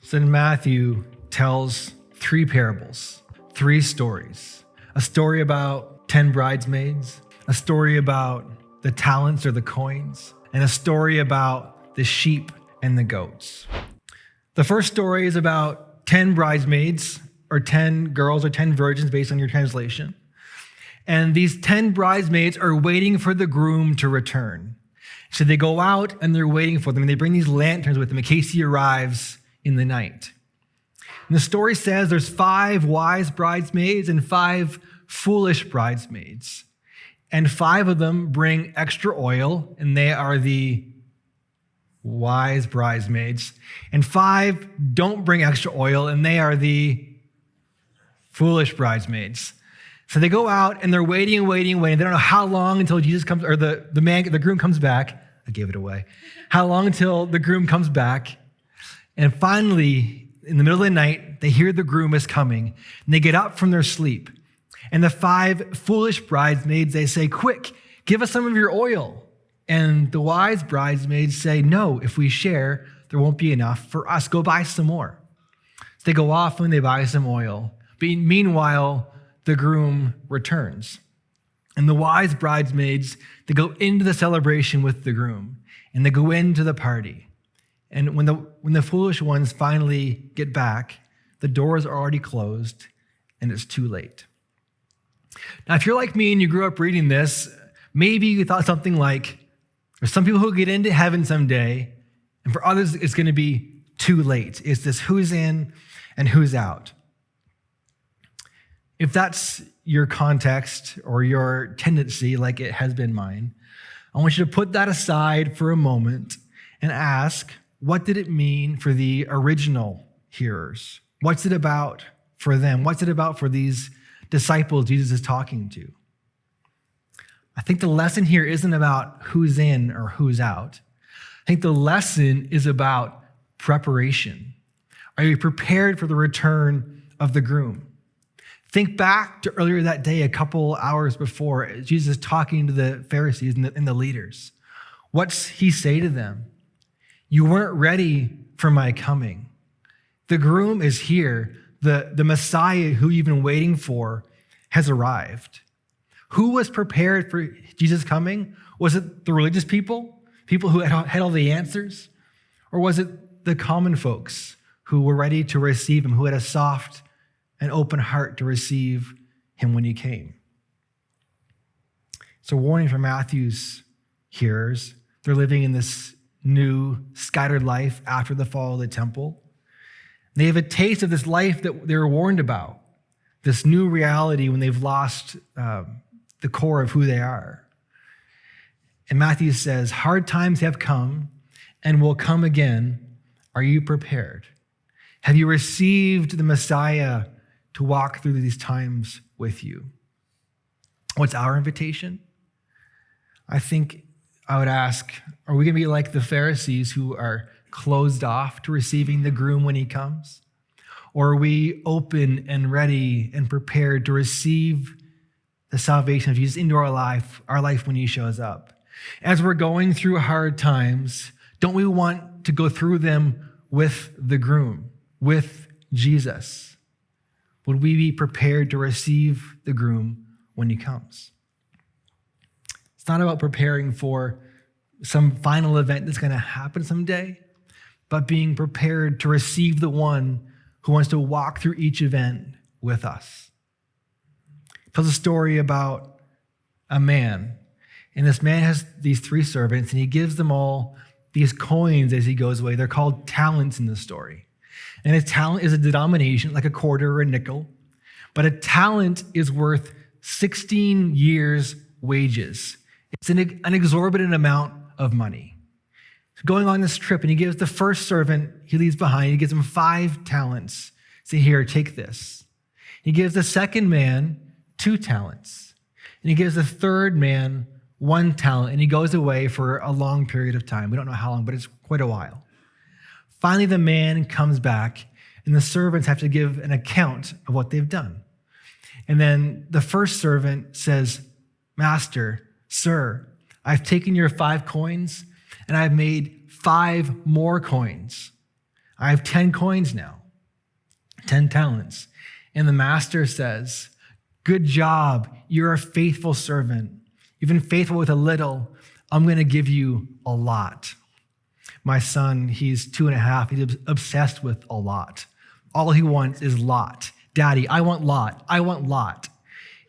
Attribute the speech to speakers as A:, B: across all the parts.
A: So Matthew tells three parables, three stories. A story about 10 bridesmaids, a story about the talents or the coins, and a story about the sheep and the goats. The first story is about 10 bridesmaids, or 10 girls, or 10 virgins based on your translation. And these 10 bridesmaids are waiting for the groom to return. So they go out and they're waiting for them, and they bring these lanterns with them in case he arrives in the night. And the story says there's 5 wise bridesmaids and 5 foolish bridesmaids. And 5 of them bring extra oil, and they are the wise bridesmaids. And 5 don't bring extra oil, and they are the foolish bridesmaids. So they go out and they're waiting. They don't know how long until Jesus comes, or the groom comes back. I gave it away. How long until the groom comes back? And finally, in the middle of the night, they hear the groom is coming, and they get up from their sleep. And the 5 foolish bridesmaids, they say, "Quick, give us some of your oil." And the wise bridesmaids say, "No, if we share, there won't be enough for us. Go buy some more." So they go off and they buy some oil. But meanwhile, the groom returns. And the wise bridesmaids, they go into the celebration with the groom, and they go into the party. And when the foolish ones finally get back, the doors are already closed, and it's too late. Now, if you're like me and you grew up reading this, maybe you thought something like, there's some people who get into heaven someday, and for others, it's going to be too late. It's this who's in and who's out. If that's your context or your tendency, like it has been mine, I want you to put that aside for a moment and ask, what did it mean for the original hearers? What's it about for them? What's it about for these disciples Jesus is talking to? I think the lesson here isn't about who's in or who's out. I think the lesson is about preparation. Are you prepared for the return of the groom? Think back to earlier that day, a couple hours before, Jesus talking to the Pharisees and the leaders. What's he say to them? You weren't ready for my coming. The groom is here. The Messiah who you've been waiting for has arrived. Who was prepared for Jesus' coming? Was it the religious people who had all the answers? Or was it the common folks who were ready to receive him, who had a soft and open heart to receive him when he came? It's a warning for Matthew's hearers. They're living in this new scattered life after the fall of the temple. They have a taste of this life that they were warned about, this new reality when they've lost the core of who they are. And Matthew says, hard times have come and will come again. Are you prepared? Have you received the Messiah to walk through these times with you? What's our invitation? I think I would ask, are we going to be like the Pharisees who are closed off to receiving the groom when he comes? Or are we open and ready and prepared to receive the salvation of Jesus into our life when he shows up? As we're going through hard times, don't we want to go through them with the groom, with Jesus? Would we be prepared to receive the groom when he comes? It's not about preparing for some final event that's going to happen someday, but being prepared to receive the one who wants to walk through each event with us. It tells a story about a man, and this man has these 3 servants, and he gives them all these coins as he goes away. They're called talents in the story. And a talent is a denomination, like a quarter or a nickel, but a talent is worth 16 years' wages. It's an exorbitant amount of money. So going on this trip, and he gives the first servant he leaves behind, he gives him 5 talents. Say, here, take this. He gives the second man 2 talents. And he gives the third man 1 talent, and he goes away for a long period of time. We don't know how long, but it's quite a while. Finally, the man comes back, and the servants have to give an account of what they've done. And then the first servant says, Master, sir, I've taken your 5 coins, and I've made 5 more coins. I have 10 coins now, 10 talents. And the master says, good job. You're a faithful servant. You've been faithful with a little. I'm going to give you a lot. My son, he's 2.5. He's obsessed with a lot. All he wants is lot. Daddy, I want lot. I want lot.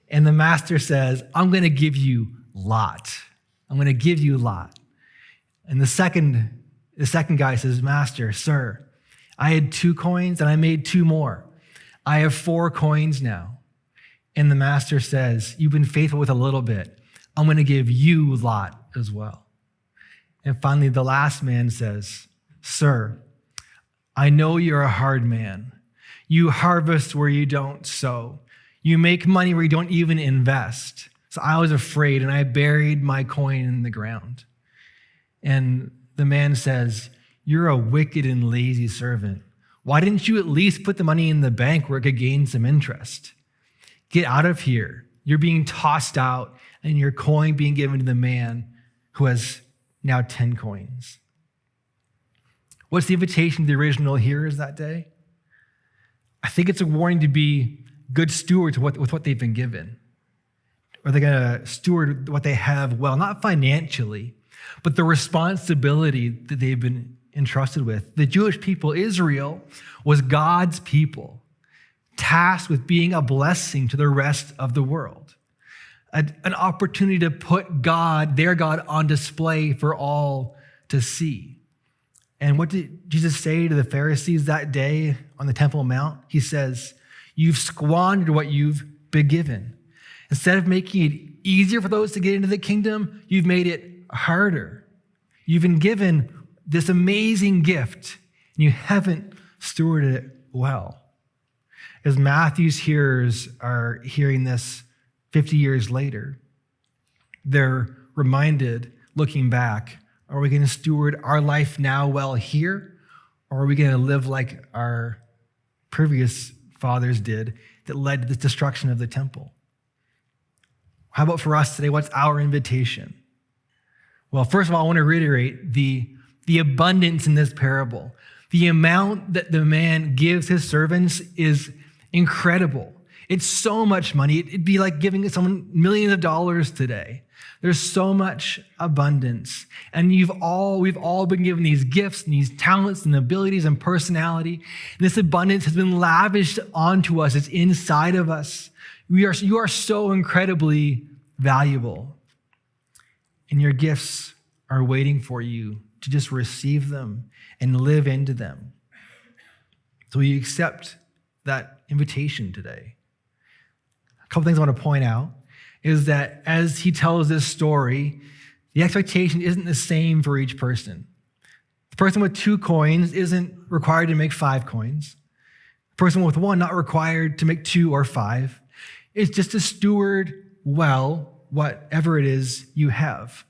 A: And the master says, I'm going to give you lot. I'm going to give you lot. And the second guy says, Master, sir, I had 2 coins and I made 2 more. I have 4 coins now. And the master says, you've been faithful with a little bit. I'm going to give you lot as well. And finally, the last man says, sir, I know you're a hard man. You harvest where you don't sow. You make money where you don't even invest. So I was afraid and I buried my coin in the ground. And the man says, you're a wicked and lazy servant. Why didn't you at least put the money in the bank where it could gain some interest? Get out of here. You're being tossed out and your coin being given to the man who has now 10 coins. What's the invitation to the original hearers that day? I think it's a warning to be good stewards with what they've been given. Are they going to steward what they have well, not financially, but the responsibility that they've been entrusted with? The Jewish people, Israel, was God's people, tasked with being a blessing to the rest of the world, an opportunity to put God, their God, on display for all to see. And what did Jesus say to the Pharisees that day on the Temple Mount? He says, you've squandered what you've been given. Instead of making it easier for those to get into the kingdom, you've made it harder. You've been given this amazing gift, and you haven't stewarded it well. As Matthew's hearers are hearing this 50 years later, they're reminded, looking back, are we going to steward our life now well here, or are we going to live like our previous fathers did that led to the destruction of the temple? How about for us today? What's our invitation? Well, first of all, I want to reiterate the abundance in this parable. The amount that the man gives his servants is incredible. It's so much money. It'd be like giving someone millions of dollars today. There's so much abundance. And we've all been given these gifts and these talents and abilities and personality. And this abundance has been lavished onto us. It's inside of us. You are so incredibly valuable. And your gifts are waiting for you to just receive them and live into them. So you accept that invitation today. A couple things I want to point out is that as he tells this story, the expectation isn't the same for each person. The person with 2 coins isn't required to make 5 coins. The person with 1 not required to make 2 or 5. It's just to steward well whatever it is you have.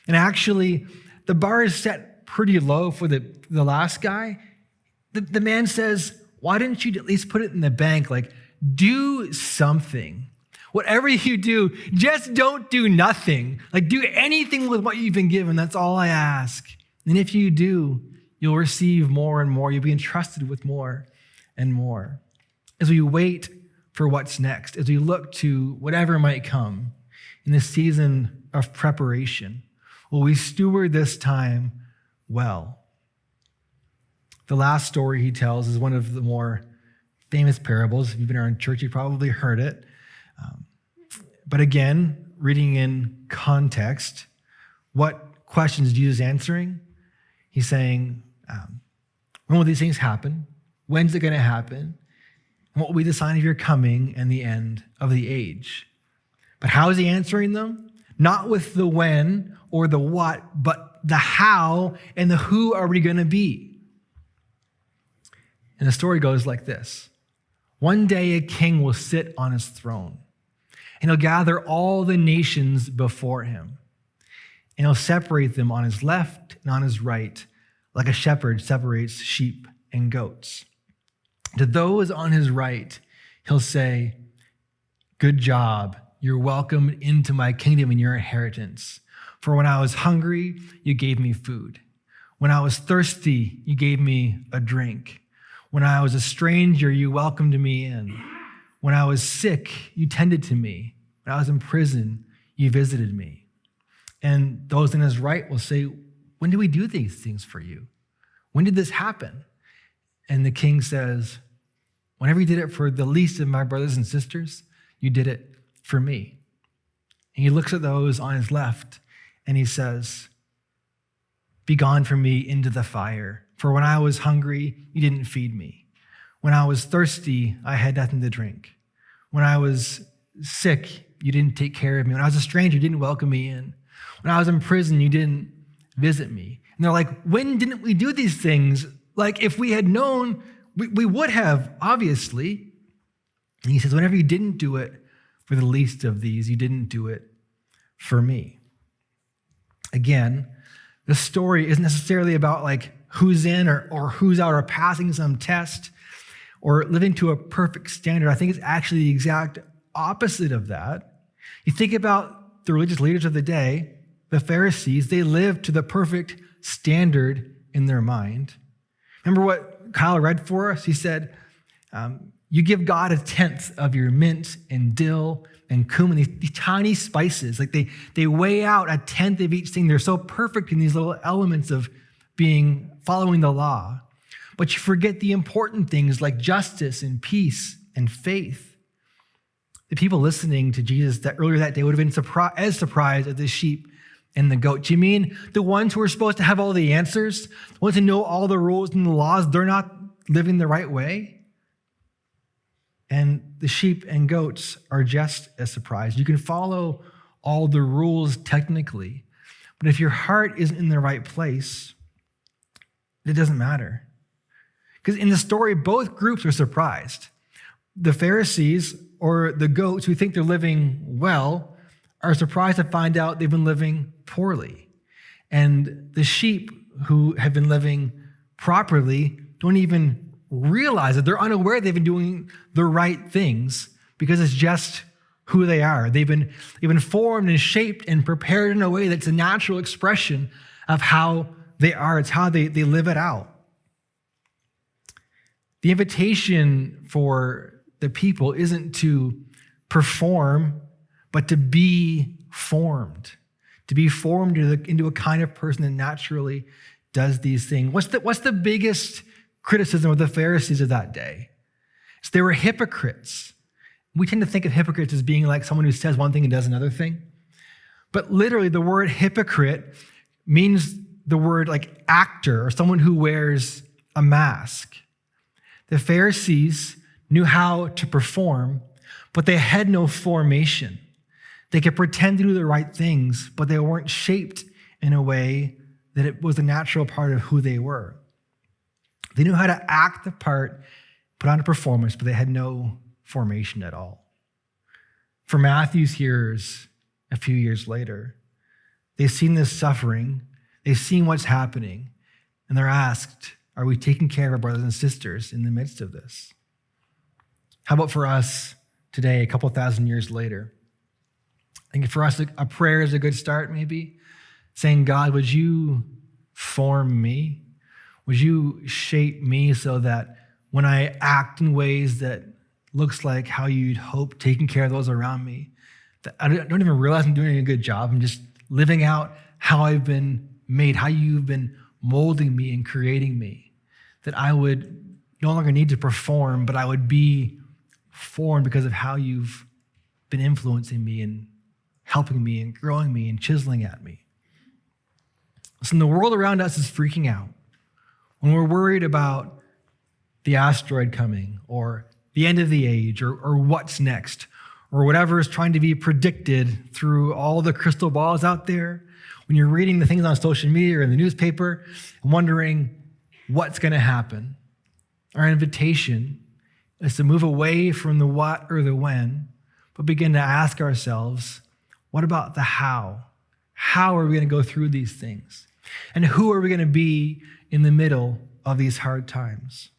A: And actually, the bar is set pretty low for the last guy. The man says, why didn't you at least put it in the bank? Like, do something. Whatever you do, just don't do nothing. Like, do anything with what you've been given. That's all I ask. And if you do, you'll receive more and more. You'll be entrusted with more and more. As we wait for what's next, as we look to whatever might come in this season of preparation, will we steward this time well? The last story he tells is one of the more famous parables. If you've been around church, you've probably heard it. But again, reading in context, what questions is Jesus answering? He's saying, when will these things happen? When's it going to happen? And what will be the sign of your coming and the end of the age? But how is he answering them? Not with the when or the what, but the how and the who are we going to be? And the story goes like this. One day a king will sit on his throne, and he'll gather all the nations before him, and he'll separate them on his left and on his right, like a shepherd separates sheep and goats. To those on his right, he'll say, good job. You're welcomed into my kingdom and your inheritance. For when I was hungry, you gave me food. When I was thirsty, you gave me a drink. When I was a stranger, you welcomed me in. When I was sick, you tended to me. When I was in prison, you visited me. And those in his right will say, when did we do these things for you? When did this happen? And the king says, whenever you did it for the least of my brothers and sisters, you did it for me. And he looks at those on his left and he says, be gone from me into the fire. For when I was hungry, you didn't feed me. When I was thirsty, I had nothing to drink. When I was sick, you didn't take care of me. When I was a stranger, you didn't welcome me in. When I was in prison, you didn't visit me. And they're like, when didn't we do these things? Like, if we had known, we would have, obviously. And he says, whenever you didn't do it for the least of these, you didn't do it for me. Again, the story isn't necessarily about like who's in or who's out or passing some test or living to a perfect standard. I think it's actually the exact opposite of that. You think about the religious leaders of the day, the Pharisees, they lived to the perfect standard in their mind. Remember what Kyle read for us? He said, you give God 1/10 of your mint and dill and cumin, these tiny spices. Like they weigh out 1/10 of each thing. They're so perfect in these little elements of following the law. But you forget the important things like justice and peace and faith. The people listening to Jesus earlier that day would have been as surprised as the sheep and the goat. Do you mean the ones who are supposed to have all the answers, the ones who know all the rules and the laws, they're not living the right way? And the sheep and goats are just as surprised. You can follow all the rules technically, but if your heart isn't in the right place, it doesn't matter. Because in the story, both groups are surprised. The Pharisees, or the goats who think they're living well, are surprised to find out they've been living poorly. And the sheep who have been living properly don't even realize it. They're unaware they've been doing the right things because it's just who they are. They've been formed and shaped and prepared in a way that's a natural expression of how they are. It's how they live it out. The invitation for the people isn't to perform, but to be formed. To be formed into a kind of person that naturally does these things. What's the biggest criticism of the Pharisees of that day? So they were hypocrites. We tend to think of hypocrites as being like someone who says one thing and does another thing. But literally the word hypocrite means the word like actor or someone who wears a mask. The Pharisees knew how to perform, but they had no formation. They could pretend to do the right things, but they weren't shaped in a way that it was a natural part of who they were. They knew how to act the part, put on a performance, but they had no formation at all. For Matthew's hearers, a few years later, they've seen this suffering, they've seen what's happening, and they're asked, are we taking care of our brothers and sisters in the midst of this? How about for us today, a couple thousand years later? I think for us, a prayer is a good start, maybe. Saying, God, would you form me? Would you shape me so that when I act in ways that looks like how you'd hope, taking care of those around me, that I don't even realize I'm doing a good job. I'm just living out how I've been made, how you've been molding me and creating me, that I would no longer need to perform, but I would be formed because of how you've been influencing me and helping me and growing me and chiseling at me. Listen, the world around us is freaking out. When we're worried about the asteroid coming or the end of the age or what's next or whatever is trying to be predicted through all the crystal balls out there, when you're reading the things on social media or in the newspaper and wondering what's going to happen, our invitation is to move away from the what or the when, but begin to ask ourselves, what about the how? How are we going to go through these things? And who are we going to be in the middle of these hard times?